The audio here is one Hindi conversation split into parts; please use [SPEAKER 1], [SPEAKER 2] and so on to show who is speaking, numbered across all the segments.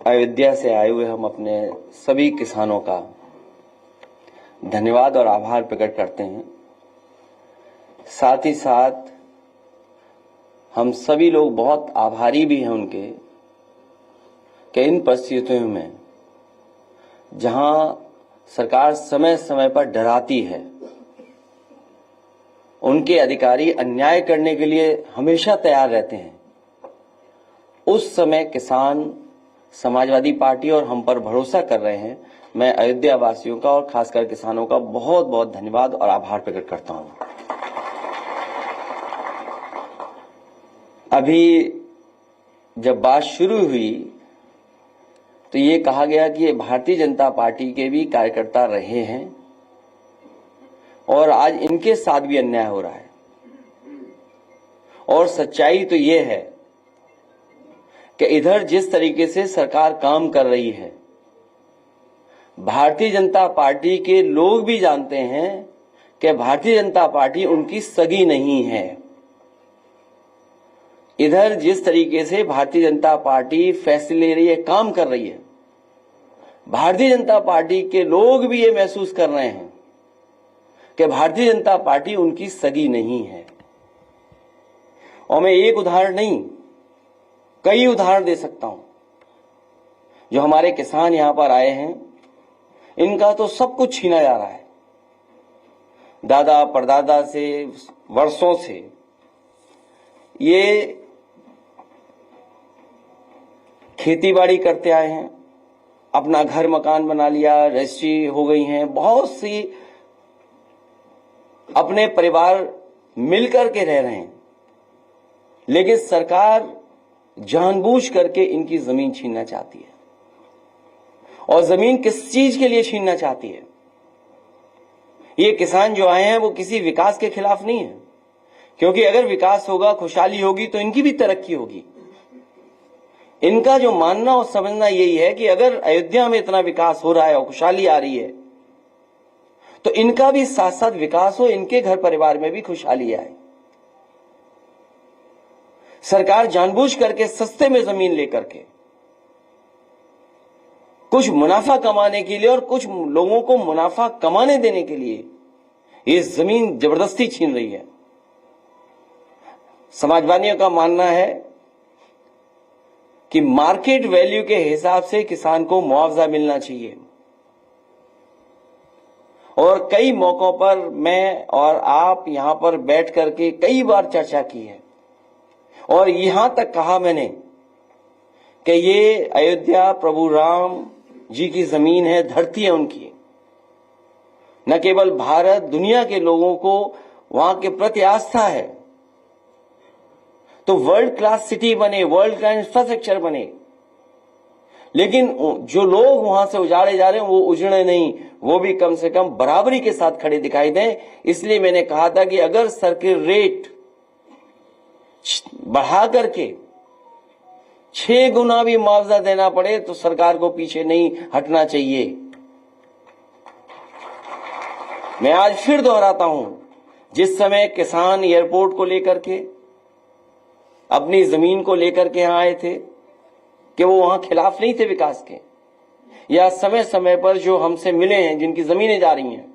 [SPEAKER 1] अयोध्या से आए हुए हम अपने सभी किसानों का धन्यवाद और आभार प्रकट करते हैं। साथ ही साथ हम सभी लोग बहुत आभारी भी हैं उनके कि इन परिस्थितियों में जहां सरकार समय समय पर डराती है, उनके अधिकारी अन्याय करने के लिए हमेशा तैयार रहते हैं। उस समय किसान समाजवादी पार्टी और हम पर भरोसा कर रहे हैं। मैं अयोध्या वासियों का और खासकर किसानों का बहुत बहुत धन्यवाद और आभार प्रकट करता हूं। अभी जब बात शुरू हुई तो ये कहा गया कि ये भारतीय जनता पार्टी के भी कार्यकर्ता रहे हैं और आज इनके साथ भी अन्याय हो रहा है। और सच्चाई तो ये है कि इधर जिस तरीके से सरकार काम कर रही है, भारतीय जनता पार्टी के लोग भी जानते हैं कि भारतीय जनता पार्टी उनकी सगी नहीं है। इधर जिस तरीके से भारतीय जनता पार्टी फैसले ले रही है, काम कर रही है, भारतीय जनता पार्टी के लोग भी ये महसूस कर रहे हैं कि भारतीय जनता पार्टी उनकी सगी नहीं है। और मैं एक उदाहरण नहीं, कई उदाहरण दे सकता हूं। जो हमारे किसान यहां पर आए हैं, इनका तो सब कुछ छीना जा रहा है। दादा परदादा से वर्षों से ये खेतीबाड़ी करते आए हैं, अपना घर मकान बना लिया, रजिस्ट्री हो गई हैं, बहुत सी अपने परिवार मिलकर के रह रहे हैं। लेकिन सरकार जानबूझ करके इनकी जमीन छीनना चाहती है। और जमीन किस चीज के लिए छीनना चाहती है? ये किसान जो आए हैं वो किसी विकास के खिलाफ नहीं है, क्योंकि अगर विकास होगा, खुशहाली होगी तो इनकी भी तरक्की होगी। इनका जो मानना और समझना यही है कि अगर अयोध्या में इतना विकास हो रहा है और खुशहाली आ रही है, तो इनका भी साथ साथ विकास हो, इनके घर परिवार में भी खुशहाली आए। सरकार जानबूझ करके सस्ते में जमीन लेकर के कुछ मुनाफा कमाने के लिए और कुछ लोगों को मुनाफा कमाने देने के लिए ये जमीन जबरदस्ती छीन रही है। समाजवादियों का मानना है कि मार्केट वैल्यू के हिसाब से किसान को मुआवजा मिलना चाहिए। और कई मौकों पर मैं और आप यहां पर बैठ करके कई बार चर्चा की है और यहां तक कहा मैंने कि ये अयोध्या प्रभु राम जी की जमीन है, धरती है उनकी। न केवल भारत, दुनिया के लोगों को वहां के प्रति आस्था है। तो वर्ल्ड क्लास सिटी बने, वर्ल्ड क्लास इंफ्रास्ट्रक्चर बने, लेकिन जो लोग वहां से उजाड़े जा रहे हैं वो उजड़े नहीं, वो भी कम से कम बराबरी के साथ खड़े दिखाई दें। इसलिए मैंने कहा था कि अगर सर्किल रेट बढ़ा करके 6 गुना भी मुआवजा देना पड़े तो सरकार को पीछे नहीं हटना चाहिए। मैं आज फिर दोहराता हूं, जिस समय किसान एयरपोर्ट को लेकर के, अपनी जमीन को लेकर के यहां आए थे, कि वो वहां खिलाफ नहीं थे विकास के, या समय समय पर जो हमसे मिले हैं, जिनकी जमीनें जा रही हैं,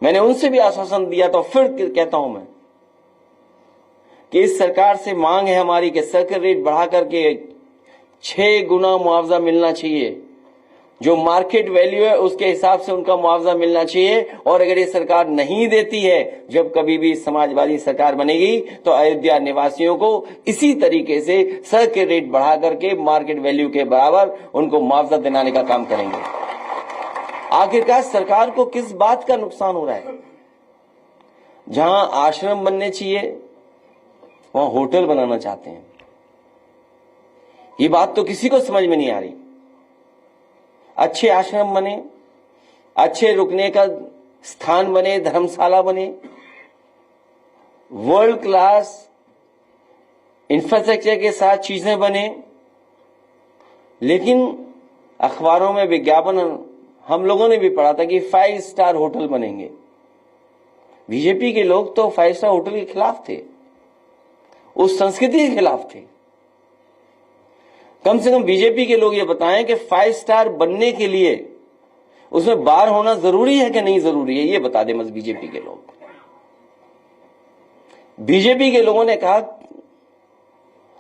[SPEAKER 1] मैंने उनसे भी आश्वासन दिया। तो फिर कहता हूं मैं कि इस सरकार से मांग है हमारी कि सर्किल रेट बढ़ा करके 6 गुना मुआवजा मिलना चाहिए। जो मार्केट वैल्यू है उसके हिसाब से उनका मुआवजा मिलना चाहिए। और अगर ये सरकार नहीं देती है, जब कभी भी समाजवादी सरकार बनेगी, तो अयोध्या निवासियों को इसी तरीके से सर्किल रेट बढ़ा करके मार्केट वैल्यू के बराबर उनको मुआवजा दिलाने का काम करेंगे। आखिरकार सरकार को किस बात का नुकसान हो रहा है? जहां आश्रम बनने चाहिए वहां होटल बनाना चाहते हैं। ये बात तो किसी को समझ में नहीं आ रही। अच्छे आश्रम बने, अच्छे रुकने का स्थान बने, धर्मशाला बने, वर्ल्ड क्लास इंफ्रास्ट्रक्चर के साथ चीजें बने, लेकिन अखबारों में विज्ञापन हम लोगों ने भी पढ़ा था कि 5 स्टार होटल बनेंगे। बीजेपी के लोग तो 5 स्टार होटल के खिलाफ थे, उस संस्कृति के खिलाफ थे। कम से कम बीजेपी के लोग ये बताएं कि 5 स्टार बनने के लिए उसमें बार होना जरूरी है कि नहीं जरूरी है, ये बता दें बस बीजेपी के लोग। बीजेपी के लोगों ने कहा,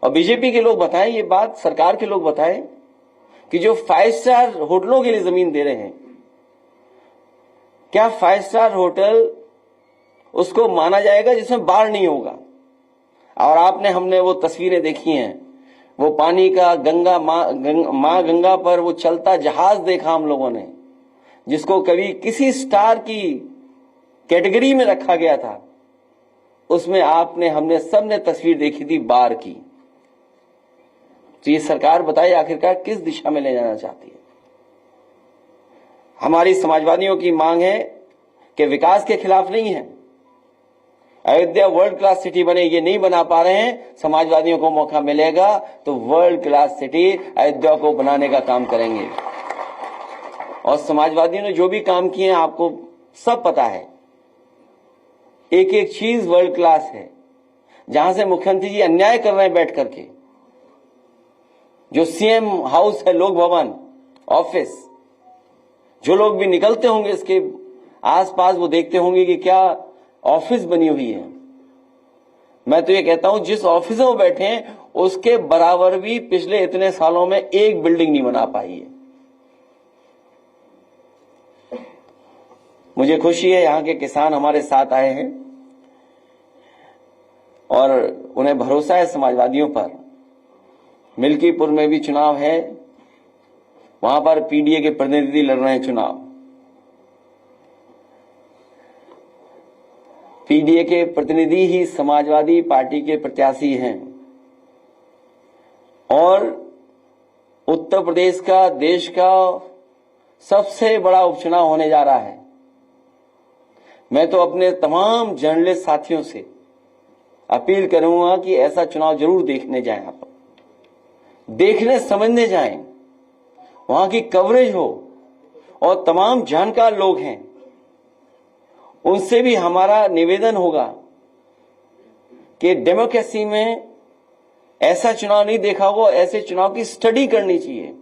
[SPEAKER 1] और बीजेपी के लोग बताएं ये बात, सरकार के लोग बताएं कि जो 5 स्टार होटलों के लिए जमीन दे रहे हैं, क्या 5 स्टार होटल उसको माना जाएगा जिसमें बाढ़ नहीं होगा? और हमने वो तस्वीरें देखी हैं, वो पानी का मां गंगा पर वो चलता जहाज देखा हम लोगों ने, जिसको कभी किसी स्टार की कैटेगरी में रखा गया था, उसमें हमने सबने तस्वीर देखी थी बाढ़ की। तो ये सरकार बताइए आखिरकार किस दिशा में ले जाना चाहती है? हमारी समाजवादियों की मांग है कि विकास के खिलाफ नहीं है, अयोध्या वर्ल्ड क्लास सिटी बने, ये नहीं बना पा रहे हैं, समाजवादियों को मौका मिलेगा तो वर्ल्ड क्लास सिटी अयोध्या को बनाने का काम करेंगे। और समाजवादियों ने जो भी काम किए हैं आपको सब पता है, एक एक चीज वर्ल्ड क्लास है। जहां से मुख्यमंत्री जी अन्याय कर रहे हैं बैठ करके, जो सीएम हाउस है, लोक भवन ऑफिस, जो लोग भी निकलते होंगे इसके आसपास वो देखते होंगे कि क्या ऑफिस बनी हुई है। मैं तो ये कहता हूं जिस ऑफिस में वो बैठे हैं उसके बराबर भी पिछले इतने सालों में एक बिल्डिंग नहीं बना पाई है। मुझे खुशी है यहां के किसान हमारे साथ आए हैं और उन्हें भरोसा है समाजवादियों पर। मिल्कीपुर में भी चुनाव है, वहां पर पीडीए के प्रतिनिधि लड़ रहे हैं चुनाव। पीडीए के प्रतिनिधि ही समाजवादी पार्टी के प्रत्याशी हैं और उत्तर प्रदेश का, देश का सबसे बड़ा उपचुनाव होने जा रहा है। मैं तो अपने तमाम जर्नलिस्ट साथियों से अपील करूंगा कि ऐसा चुनाव जरूर देखने जाएं, आप देखने समझने जाएं, वहां की कवरेज हो और तमाम जानकार लोग हैं उनसे भी हमारा निवेदन होगा कि डेमोक्रेसी में ऐसा चुनाव नहीं देखा होगा, ऐसे चुनाव की स्टडी करनी चाहिए।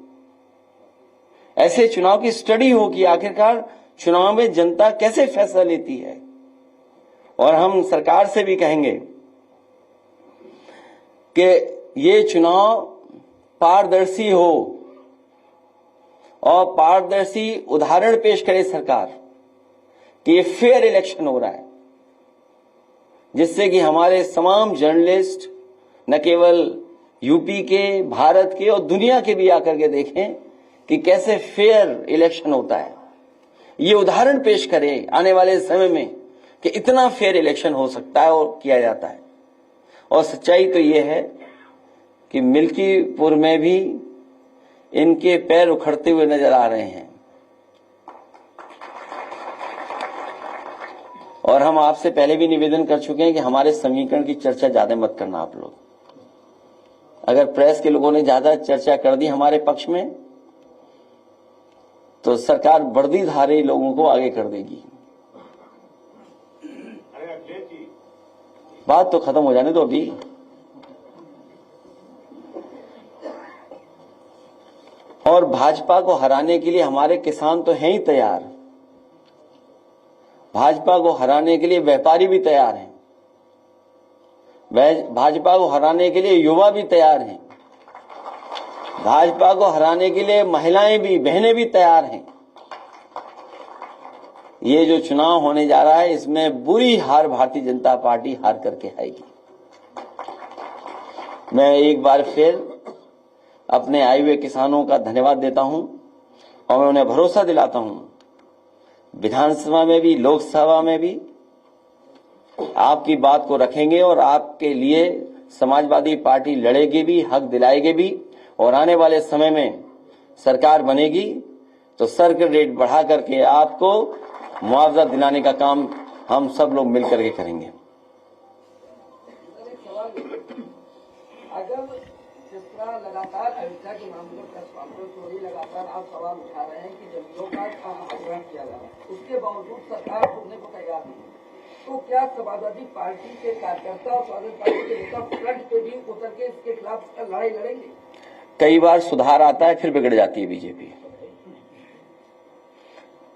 [SPEAKER 1] ऐसे चुनाव की स्टडी हो कि आखिरकार चुनाव में जनता कैसे फैसला लेती है। और हम सरकार से भी कहेंगे कि ये चुनाव पारदर्शी हो और पारदर्शी उदाहरण पेश करे सरकार कि ये फेयर इलेक्शन हो रहा है, जिससे कि हमारे तमाम जर्नलिस्ट न केवल यूपी के, भारत के और दुनिया के भी आकर के देखें कि कैसे फेयर इलेक्शन होता है। ये उदाहरण पेश करे आने वाले समय में कि इतना फेयर इलेक्शन हो सकता है और किया जाता है। और सच्चाई तो ये है कि मिल्कीपुर में भी इनके पैर उखड़ते हुए नजर आ रहे हैं। और हम आपसे पहले भी निवेदन कर चुके हैं कि हमारे समीकरण की चर्चा ज्यादा मत करना आप लोग। अगर प्रेस के लोगों ने ज्यादा चर्चा कर दी हमारे पक्ष में तो सरकार वर्दीधारी लोगों को आगे कर देगी। बात तो खत्म हो जाने दो अभी। और भाजपा को हराने के लिए हमारे किसान तो हैं ही तैयार, भाजपा को हराने के लिए व्यापारी भी तैयार हैं, भाजपा को हराने के लिए युवा भी तैयार हैं, भाजपा को हराने के लिए महिलाएं भी, बहनें भी तैयार हैं। ये जो चुनाव होने जा रहा है इसमें बुरी हार भारतीय जनता पार्टी हार करके आएगी। मैं एक बार फिर अपने आए हुए किसानों का धन्यवाद देता हूं और मैं उन्हें भरोसा दिलाता हूं विधानसभा में भी, लोकसभा में भी आपकी बात को रखेंगे और आपके लिए समाजवादी पार्टी लड़ेगी भी, हक दिलाएगी भी। और आने वाले समय में सरकार बनेगी तो सर्किल रेट बढ़ा करके आपको मुआवजा दिलाने का काम हम सब लोग मिलकर के करेंगे।
[SPEAKER 2] अगर जिस तरह लगातार अयोध्या के मामले पर लगातार आप सवाल उठा रहे हैं कि जमीनों का अपहरण किया जा रहा है, उसके बावजूद सरकार छोड़ने को तैयार नहीं, तो क्या समाजवादी पार्टी के कार्यकर्ता और समाजवादी पार्टी के नेता फ्रंट पे भी उतर के इसके खिलाफ लड़ाई लड़ेंगे?
[SPEAKER 1] कई बार सुधार आता है फिर बिगड़ जाती है बीजेपी।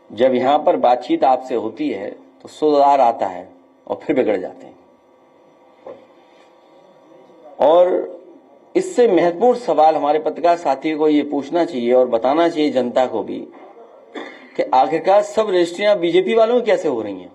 [SPEAKER 1] जब यहां पर बातचीत आपसे होती है तो सुधार आता है और फिर बिगड़ जाते हैं। और इससे महत्वपूर्ण सवाल हमारे पत्रकार साथियों को ये पूछना चाहिए और बताना चाहिए जनता को भी कि आखिरकार सब रजिस्ट्रियां बीजेपी वालों की कैसे हो रही हैं।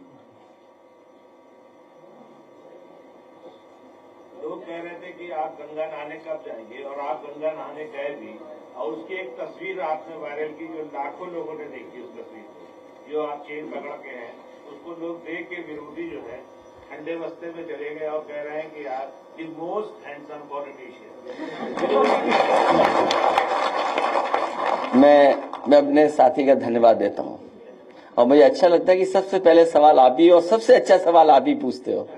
[SPEAKER 3] लोग कह रहे थे कि आप गंगा नहाने कब जाएंगे, और आप गंगा नहाने गए भी, और उसकी एक तस्वीर आपने वायरल की जो लाखों लोगों ने देखी। उस तस्वीर को जो आप चेन पकड़ के हैं उसको लोग देख के विरोधी जो है ठंडे बस्ते में चले गए और कह रहे हैं कि आप द मोस्ट हैंडसम पॉलिटिशियन।
[SPEAKER 1] मैं अपने साथी का धन्यवाद देता हूं और मुझे अच्छा लगता है कि सबसे पहले सवाल आप ही और सबसे अच्छा सवाल आप ही पूछते हो।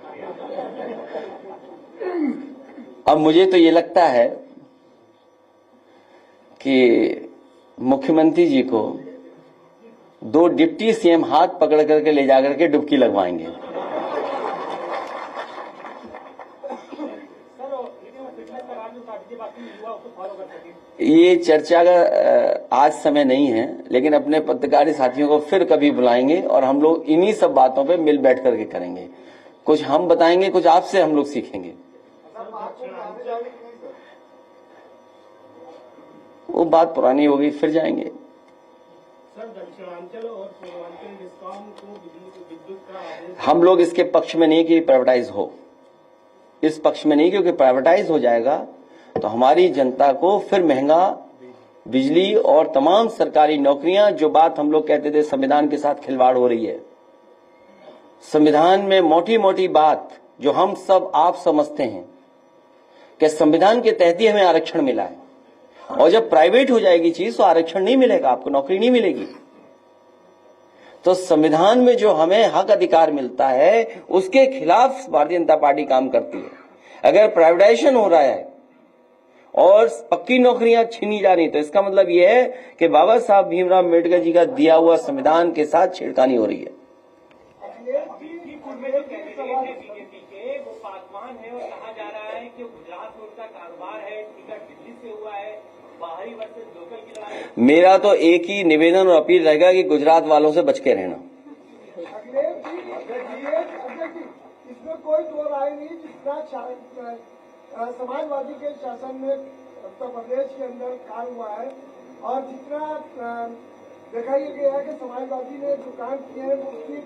[SPEAKER 1] अब मुझे तो ये लगता है कि मुख्यमंत्री जी को 2 डिप्टी सीएम हाथ पकड़ करके ले जाकर के डुबकी लगवाएंगे। ये चर्चा का आज समय नहीं है, लेकिन अपने पत्रकारी साथियों को फिर कभी बुलाएंगे और हम लोग इन्हीं सब बातों पे मिल बैठ करके करेंगे। कुछ हम बताएंगे, कुछ आपसे हम लोग सीखेंगे। वो बात पुरानी हो गई, फिर जाएंगे।
[SPEAKER 3] सर, दक्षिणांचल और पूर्वांचल डिस्कॉम को विद्युत का आदेश,
[SPEAKER 1] हम लोग इसके पक्ष में नहीं कि प्राइवेटाइज हो, इस पक्ष में नहीं, क्योंकि प्राइवेटाइज हो जाएगा तो हमारी जनता को फिर महंगा बिजली और तमाम सरकारी नौकरियां, जो बात हम लोग कहते थे संविधान के साथ खिलवाड़ हो रही है। संविधान में मोटी मोटी बात जो हम सब आप समझते हैं कि संविधान के तहत ही हमें आरक्षण मिला है, और जब प्राइवेट हो जाएगी चीज तो आरक्षण नहीं मिलेगा, आपको नौकरी नहीं मिलेगी। तो संविधान में जो हमें हक अधिकार मिलता है उसके खिलाफ भारतीय जनता पार्टी काम करती है। अगर प्राइवेटाइजेशन हो रहा है और पक्की नौकरियां छीनी जा रही तो इसका मतलब यह है कि बाबा साहब भीमराव अम्बेडकर जी का दिया हुआ संविधान के साथ छेड़खानी हो रही है।
[SPEAKER 4] बीजेपी के वो पासवान है और कहा जा रहा है कि गुजरात में उनका कारोबार है, टिकट दिल्ली से हुआ है, बाहरी वर्सेस लोकल की लड़ाई।
[SPEAKER 1] मेरा तो एक ही निवेदन और अपील रहेगा कि गुजरात वालों से बच के रहना।
[SPEAKER 2] इसमें कोई दो राय नहीं। जितना समाजवादी के शासन में उत्तर प्रदेश के अंदर काल हुआ है और जितना देखा गया है कि समाजवादी ने जो काम किए हैं वो उसकी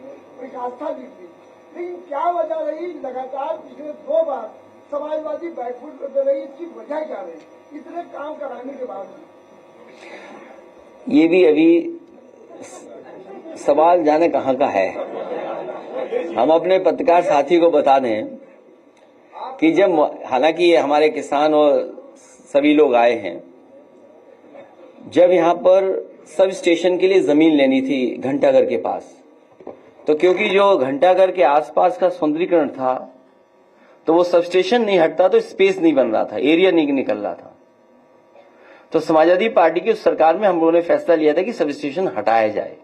[SPEAKER 2] एक आस्था दी थी, लेकिन क्या वजह रही लगातार पिछले 2 बार समाजवादी बैकफुट करते रही, इसकी वजह क्या रही इतने काम कराने के बावजूद?
[SPEAKER 1] ये भी अभी सवाल जाने कहाँ का है। हम अपने पत्रकार साथी को बता दें कि जब, हालांकि हमारे किसान और सभी लोग आए हैं, जब यहाँ पर सब स्टेशन के लिए जमीन लेनी थी घंटाघर के पास, तो क्योंकि जो घंटाघर के आसपास का सौंदर्यीकरण था तो वो सब स्टेशन नहीं हटता, तो स्पेस नहीं बन रहा था, एरिया नहीं निकल रहा था। तो समाजवादी पार्टी की सरकार में हम लोगों ने फैसला लिया था कि सब स्टेशन हटाया जाए,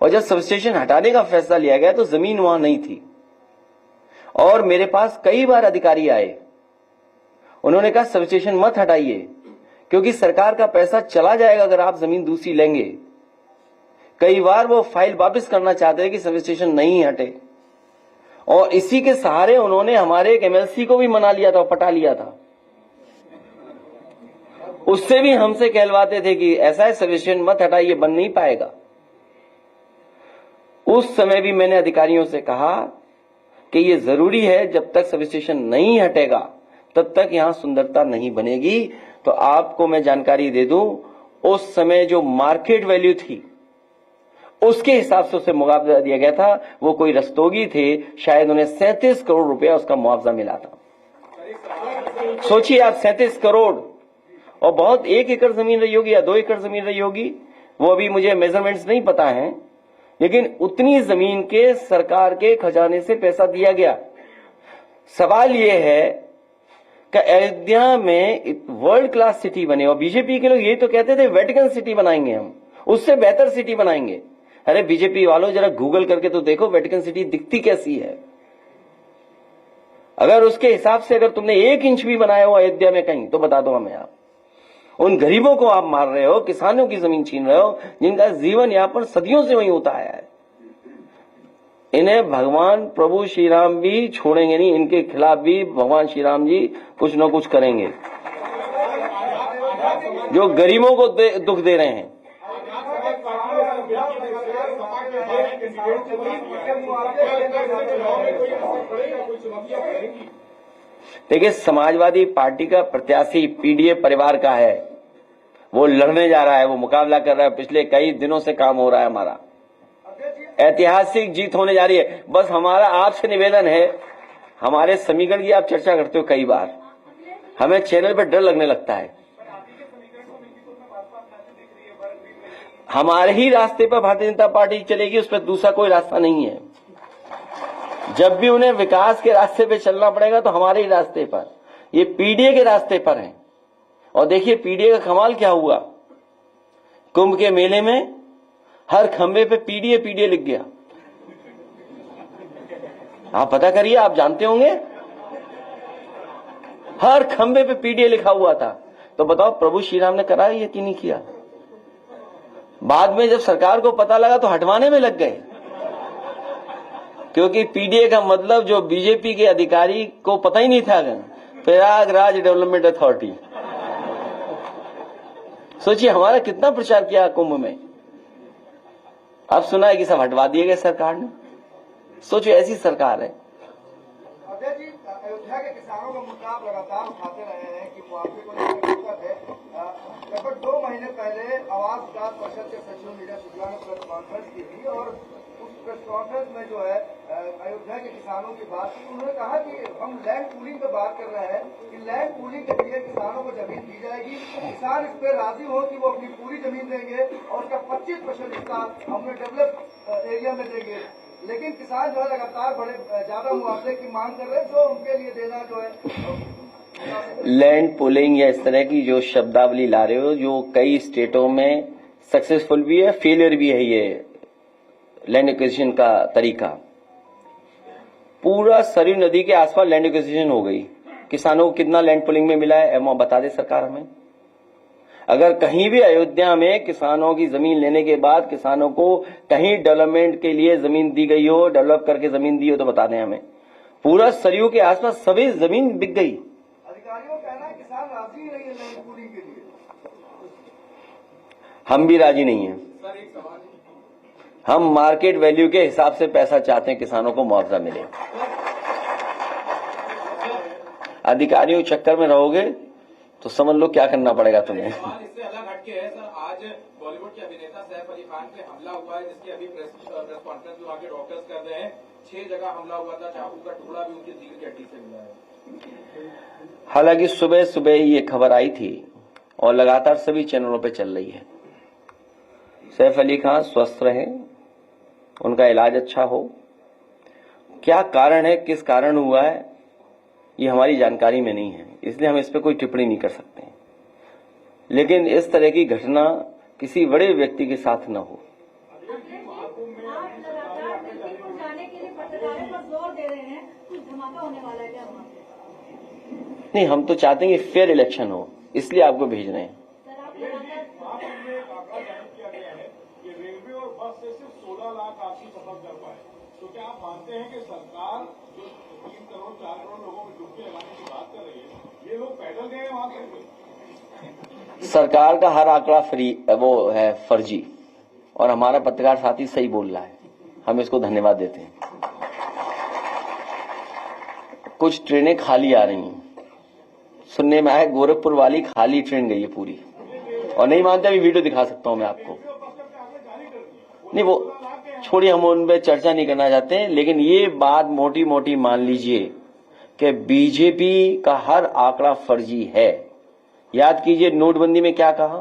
[SPEAKER 1] और जब सब स्टेशन हटाने का फैसला लिया गया तो जमीन वहां नहीं थी। और मेरे पास कई बार अधिकारी आए, उन्होंने कहा सब स्टेशन मत हटाइए क्योंकि सरकार का पैसा चला जाएगा अगर आप जमीन दूसरी लेंगे। कई बार वो फाइल वापस करना चाहते हैं कि सब स्टेशन नहीं हटे, और इसी के सहारे उन्होंने हमारे एक एमएलसी को भी मना लिया था, पटा लिया था। उससे भी हमसे कहलवाते थे कि ऐसा है सब स्टेशन मत हटाइए, बन नहीं पाएगा। उस समय भी मैंने अधिकारियों से कहा कि ये जरूरी है, जब तक सब स्टेशन नहीं हटेगा तब तक यहां सुंदरता नहीं बनेगी। तो आपको मैं जानकारी दे दूं, उस समय जो मार्केट वैल्यू थी उसके हिसाब से उसे मुआवजा दिया गया था। वो कोई रस्तोगी थे, शायद उन्हें 37 करोड़ रुपया उसका मुआवजा मिला था। सोचिए आप, 37 करोड़, और बहुत 1 एकड़ जमीन रही होगी या 2 एकड़ जमीन रही होगी, वो अभी मुझे मेजरमेंट्स नहीं पता है, लेकिन उतनी जमीन के सरकार के खजाने से पैसा दिया गया। सवाल यह है कि अयोध्या में वर्ल्ड क्लास सिटी बने, और बीजेपी के लोग ये तो कहते थे वेटिकन सिटी बनाएंगे, हम उससे बेहतर सिटी बनाएंगे। अरे बीजेपी वालों, जरा गूगल करके तो देखो वेटिकन सिटी दिखती कैसी है। अगर उसके हिसाब से अगर तुमने 1 इंच भी बनाया हो अयोध्या में कहीं, तो बता दो हमें आप। उन गरीबों को आप मार रहे हो, किसानों की जमीन छीन रहे हो, जिनका जीवन यापन सदियों से वहीं होता आया है। इन्हें भगवान प्रभु श्री राम भी छोड़ेंगे नहीं, इनके खिलाफ भी भगवान श्री राम जी कुछ न कुछ करेंगे, जो गरीबों को दुख दे रहे हैं। देखिए, समाजवादी पार्टी का प्रत्याशी पीडीए परिवार का है, वो लड़ने जा रहा है, वो मुकाबला कर रहा है, पिछले कई दिनों से काम हो रहा है। हमारा ऐतिहासिक जीत होने जा रही है। बस हमारा आपसे निवेदन है, हमारे समीकरण की आप चर्चा करते हो कई बार, हमें चैनल पर डर लगने लगता है। हमारे ही रास्ते पर भारतीय जनता पार्टी चलेगी, उस पर दूसरा कोई रास्ता नहीं है। जब भी उन्हें विकास के रास्ते पे चलना पड़ेगा तो हमारे ही रास्ते पर, ये पीडीए के रास्ते पर है। और देखिए पीडीए का कमाल क्या हुआ, कुंभ के मेले में हर खंबे पे पीडीए पीडीए लिख गया। आप पता करिए, आप जानते होंगे, हर खंबे पे पीडीए लिखा हुआ था। तो बताओ प्रभु श्री राम ने करा ये कि नहीं किया? बाद में जब सरकार को पता लगा तो हटवाने में लग गए, क्योंकि पीडीए का मतलब जो बीजेपी के अधिकारी को पता ही नहीं था, प्रयागराज डेवलपमेंट अथॉरिटी। सोचिए हमारा कितना प्रचार किया कुंभ में, अब सुना है कि सब हटवा दिए गए सरकार ने। सोचो ऐसी सरकार है।
[SPEAKER 2] अध्यक्ष जी, अयोध्या के किसानों का मुद्दा आप लगातार उठाते रहे हैं कि मुआवजे को लेकर दिक्कत है। लगभग 2 महीने पहले आवास विकास परिषद के सचिव नीरज शुक्ला ने प्रेस कॉन्फ्रेंस की थी और उस प्रेस कॉन्फ्रेंस में जो है अयोध्या के किसानों की बात की। उन्होंने कहा कि हम लैंड पूलिंग पे बात कर रहे हैं कि लैंड पूलिंग के लिए किसानों को जमीन दी जाएगी, किसान इस पे राजी हो कि वो अपनी पूरी जमीन देंगे और उसका 25% हिस्सा हमने डेवलप एरिया में देंगे। लेकिन किसान जो है लगातार बड़े ज्यादा मुआवजे की मांग कर रहे हैं, जो उनके लिए देना जो है
[SPEAKER 1] लैंड पुलिंग या इस तरह की जो शब्दावली ला रहे हो, जो कई स्टेटों में सक्सेसफुल भी है, फेलियर भी है। ये लैंड एक्विजिशन का तरीका, पूरा सरयू नदी के आसपास लैंड एक्विजिशन हो गई। किसानों को कितना लैंड पुलिंग में मिला है बता दे सरकार हमें। अगर कहीं भी अयोध्या में किसानों की जमीन लेने के बाद किसानों को कहीं डेवलपमेंट के लिए जमीन दी गई हो, डेवलप करके जमीन दी हो, तो बता दें हमें। पूरा सरयू के आसपास सभी जमीन बिक गई।
[SPEAKER 2] अधिकारियों का कहना है किसान राजी नहीं है लैंड पूलिंग के लिए।
[SPEAKER 1] हम भी राजी नहीं है। हम मार्केट वैल्यू के हिसाब से पैसा चाहते हैं, किसानों को मुआवजा मिले। अधिकारियों के चक्कर में रहोगे तो समझ लो क्या करना पड़ेगा तुम्हें।
[SPEAKER 5] इससे अलग हटके है सर, आज बॉलीवुड के अभिनेता सैफ अली खान पे हमला हुआ है, जिसकी अभी प्रेस कॉन्फ्रेंस में आके डॉक्टर्स कर रहे हैं। 6 जगह हमला हुआ था, चाकू का टुकड़ा भी उनकी रीढ़ की हड्डी से मिला है।
[SPEAKER 1] हालांकि सुबह सुबह ये खबर आई थी और लगातार सभी चैनलों पे चल रही है। सैफ अली खान स्वस्थ रहे, उनका इलाज अच्छा हो। क्या कारण है, किस कारण हुआ है, ये हमारी जानकारी में नहीं है, इसलिए हम इस पर कोई टिप्पणी नहीं कर सकते हैं। लेकिन इस तरह की घटना किसी बड़े व्यक्ति के साथ न हो। नहीं, हम तो चाहते हैं कि फेयर इलेक्शन हो, इसलिए आपको भेज रहे हैं।
[SPEAKER 3] रेलवे और बस से सिर्फ 16 लाख आपकी सफर कर पाए, तो क्या आप मानते हैं कि सरकार जो 3 करोड़ 4 करोड़ लोगों को डुबकी लगाने की बात कर रही है, ये लोग पैदल गए वहां से?
[SPEAKER 1] सरकार का हर आंकड़ा वो है फर्जी, और हमारा पत्रकार साथी सही बोल रहा है, हम इसको धन्यवाद देते हैं। कुछ ट्रेनें खाली आ रही हैं, सुनने में आया गोरखपुर वाली खाली ट्रेन गई है पूरी, और नहीं मानते अभी वीडियो दिखा सकता हूं मैं आपको। नहीं, वो छोड़िए, हम उन पर चर्चा नहीं करना चाहते हैं। लेकिन ये बात मोटी मोटी मान लीजिए कि बीजेपी का हर आंकड़ा फर्जी है। याद कीजिए नोटबंदी में क्या कहा,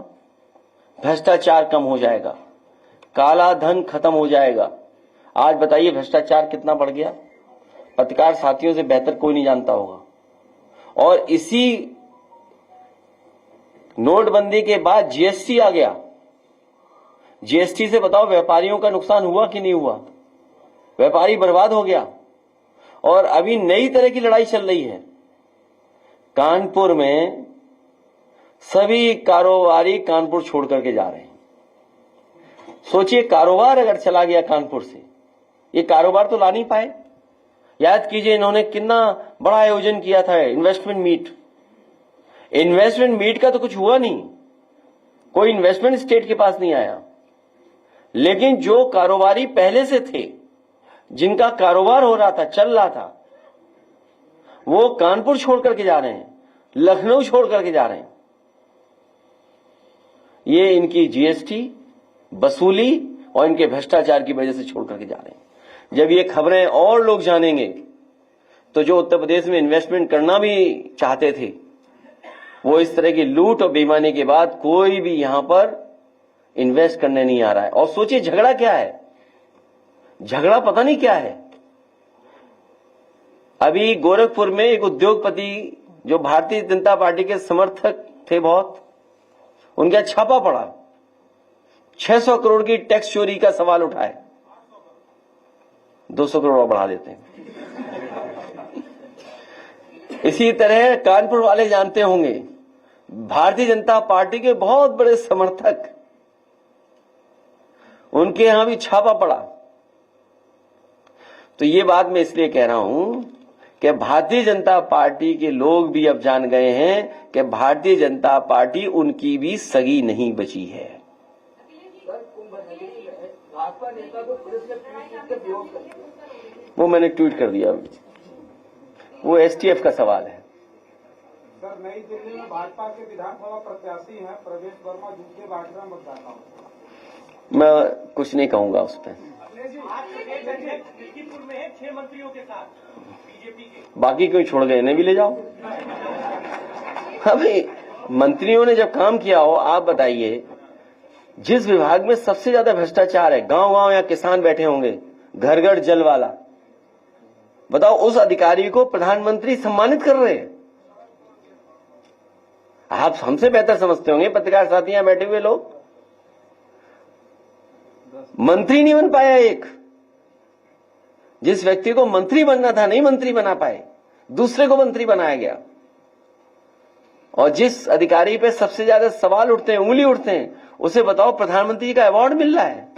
[SPEAKER 1] भ्रष्टाचार कम हो जाएगा, काला धन खत्म हो जाएगा। आज बताइए भ्रष्टाचार कितना बढ़ गया, पत्रकार साथियों से बेहतर कोई नहीं जानता होगा। और इसी नोटबंदी के बाद जीएसटी आ गया। जीएसटी से बताओ व्यापारियों का नुकसान हुआ कि नहीं हुआ? व्यापारी बर्बाद हो गया। और अभी नई तरह की लड़ाई चल रही है। कानपुर में सभी कारोबारी कानपुर छोड़ करके जा रहे हैं। सोचिए, कारोबार अगर चला गया कानपुर से, ये कारोबार तो ला नहीं पाए। याद कीजिए, इन्होंने कितना बड़ा आयोजन किया था, इन्वेस्टमेंट मीट। इन्वेस्टमेंट मीट का तो कुछ हुआ नहीं, कोई इन्वेस्टमेंट स्टेट के पास नहीं आया। लेकिन जो कारोबारी पहले से थे, जिनका कारोबार हो रहा था, चल रहा था, वो कानपुर छोड़ करके जा रहे हैं, लखनऊ छोड़ करके जा रहे हैं। ये इनकी जीएसटी वसूली और इनके भ्रष्टाचार की वजह से छोड़ करके जा रहे हैं। जब ये खबरें और लोग जानेंगे तो जो उत्तर प्रदेश में इन्वेस्टमेंट करना भी चाहते थे, वो इस तरह की लूट और बेईमानी के बाद कोई भी यहां पर इन्वेस्ट करने नहीं आ रहा है। और सोचिए, झगड़ा क्या है, झगड़ा पता नहीं क्या है। अभी गोरखपुर में एक उद्योगपति जो भारतीय जनता पार्टी के समर्थक थे बहुत, उनका छापा पड़ा, 600 करोड़ की टैक्स चोरी का सवाल उठाए, 200 करोड़ और बढ़ा देते हैं। इसी तरह कानपुर वाले जानते होंगे, भारतीय जनता पार्टी के बहुत बड़े समर्थक, उनके यहां भी छापा पड़ा। तो ये बात मैं इसलिए कह रहा हूं कि भारतीय जनता पार्टी के लोग भी अब जान गए हैं कि भारतीय जनता पार्टी उनकी भी सगी नहीं बची है।
[SPEAKER 2] भाजपा नेता को पुलिस ने पीट कर विरोध कर दिया।
[SPEAKER 1] वो मैंने ट्वीट कर दिया, वो एसटीएफ का सवाल है।
[SPEAKER 6] सर, नई दिल्ली में भाजपा के विधानसभा प्रत्याशी हैं प्रवेश वर्मा, झूठे भाषण मतदाता हूं।
[SPEAKER 1] मैं कुछ नहीं कहूंगा उस पर।
[SPEAKER 4] लखीमपुर में है 6 मंत्रियों के साथ बीजेपी के,
[SPEAKER 1] बाकी कोई छोड़ गए, इन्हें भी ले जाओ। हाँ भाई, मंत्रियों ने जब काम किया हो, आप बताइए, जिस विभाग में सबसे ज्यादा भ्रष्टाचार है, गांव गांव या किसान बैठे होंगे, घर घर जल वाला, बताओ उस अधिकारी को प्रधानमंत्री सम्मानित कर रहे हैं। आप हमसे बेहतर समझते होंगे, पत्रकार साथी यहां बैठे हुए लोग। मंत्री नहीं बन पाया एक, जिस व्यक्ति को मंत्री बनना था नहीं मंत्री बना पाए, दूसरे को मंत्री बनाया गया। और जिस अधिकारी पे सबसे ज्यादा सवाल उठते हैं, उंगली उठते हैं, उसे बताओ प्रधानमंत्री का अवार्ड मिल रहा है।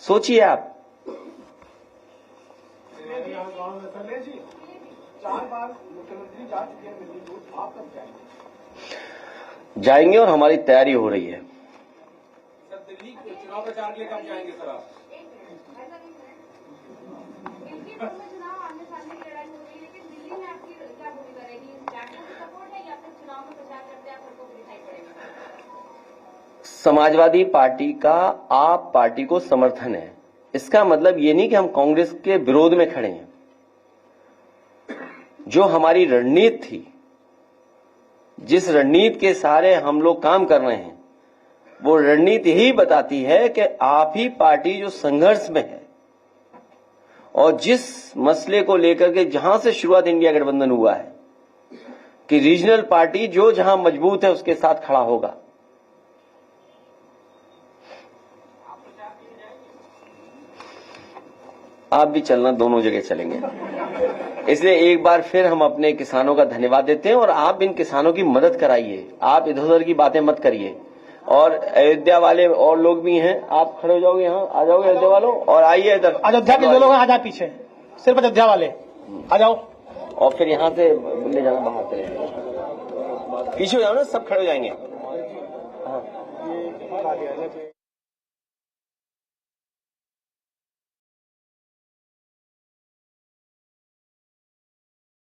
[SPEAKER 1] सोचिए आप।
[SPEAKER 6] 4 बार मुख्यमंत्री जा चुके हैं दिल्ली को, आप कब जाएंगे?
[SPEAKER 1] जाएंगे और हमारी तैयारी हो रही है।
[SPEAKER 5] सर, दिल्ली चुनाव प्रचार के लिए कब जाएंगे सर आप?
[SPEAKER 7] चुनाव आने सामने की लड़ाई हो रही है, लेकिन दिल्ली में आपकी क्या भूमिका रहेगी? सपोर्ट है या फिर चुनाव में प्रचार करते हैं आप सबको दिखाई पड़ेगा?
[SPEAKER 1] समाजवादी पार्टी का आप पार्टी को समर्थन है, इसका मतलब ये नहीं कि हम कांग्रेस के विरोध में खड़े हैं। जो हमारी रणनीति थी, जिस रणनीति के सहारे हम लोग काम कर रहे हैं, वो रणनीति यही बताती है कि आप ही पार्टी जो संघर्ष में है और जिस मसले को लेकर के जहां से शुरुआत इंडिया गठबंधन हुआ है कि रीजनल पार्टी जो जहां मजबूत है उसके साथ खड़ा होगा। आप भी चलना, दोनों जगह चलेंगे। इसलिए एक बार फिर हम अपने किसानों का धन्यवाद देते हैं और आप इन किसानों की मदद कराइए, आप इधर उधर की बातें मत करिए। और अयोध्या वाले और लोग भी हैं, आप खड़े हो जाओगे, यहाँ आ जाओगे अयोध्या वालों, और आइए इधर।
[SPEAKER 8] अयोध्या के जो लोग आ जाए पीछे, सिर्फ अयोध्या वाले आ जाओ।
[SPEAKER 1] और फिर यहाँ से ले जाना बाहर से, पीछे हो जाओ ना, सब खड़े हो जाएंगे। हाँ।